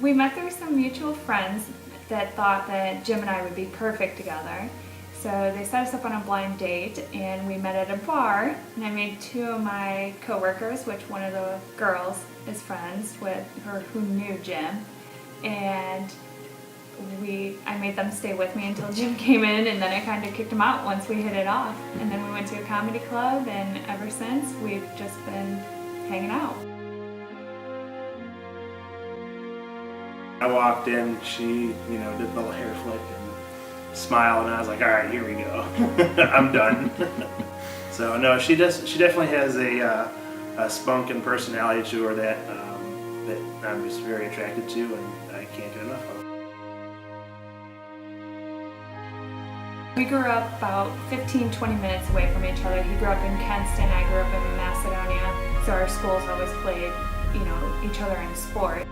We met through some mutual friends that thought that Jim and I would be perfect together. So they set us up on a blind date and we met at a bar, and I made two of my coworkers, which one of the girls is friends with her who knew Jim, and I made them stay with me until Jim came in, and then I kind of kicked him out once we hit it off. And then we went to a comedy club, and ever since we've just been hanging out. I walked in, she, did a little hair flick and smiled, and I was like, all right, here we go. I'm done. So no, she definitely has a spunk and personality to her that I'm just very attracted to, and I can't get enough of. We grew up about 15-20 minutes away from each other. He grew up in Kenston, I grew up in Macedonia, so our schools always played, each other in sport.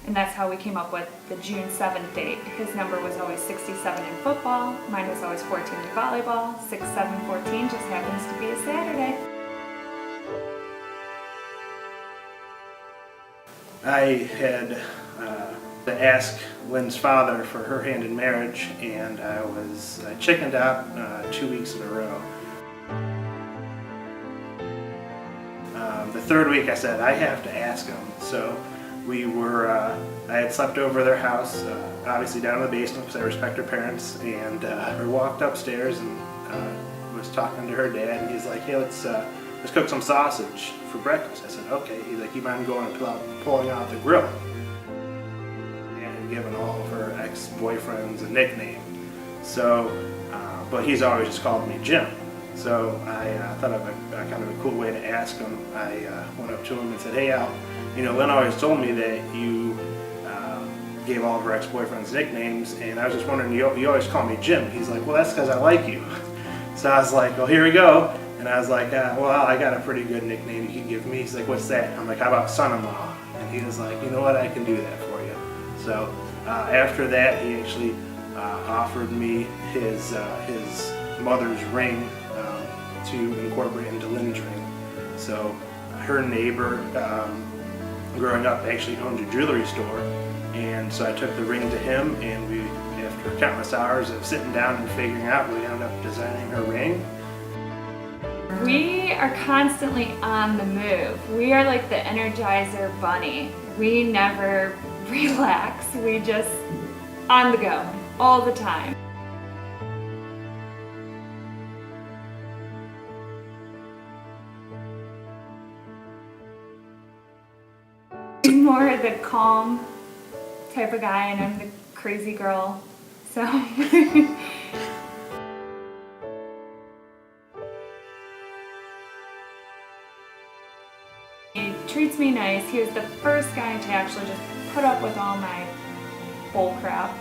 And that's how we came up with the June 7th date. His number was always 67 in football, mine was always 14 in volleyball. 6, 7, 14 just happens to be a Saturday. I had to ask Lynn's father for her hand in marriage, and I chickened out 2 weeks in a row. The third week I said, I have to ask him. So I had slept over their house, obviously down in the basement because I respect her parents, and I walked upstairs and was talking to her dad, and he's like, hey, let's cook some sausage for breakfast. I said, okay. He's like, you mind going and pulling out the grill? And had given all of her ex-boyfriends a nickname. So, but he's always just called me Jim. So I thought of a kind of a cool way to ask him. I went up to him and said, hey Al, Lynn always told me that you gave all of her ex-boyfriends nicknames, and I was just wondering, you always call me Jim. He's like, well, that's because I like you. So I was like, well, here we go. And I was like, well, I got a pretty good nickname you can give me. He's like, what's that? I'm like, how about son-in-law? And he was like, you know what, I can do that for you. So after that, he actually offered me his mother's ring to incorporate into Lynn's ring. So her neighbor, growing up, actually owned a jewelry store, and so I took the ring to him, and we, after countless hours of sitting down and figuring out, we ended up designing her ring. We are constantly on the move. We are like the Energizer Bunny. We never relax. We just on the go all the time. He's more the calm type of guy, and I'm the crazy girl. So he treats me nice. He was the first guy to actually just put up with all my bull crap.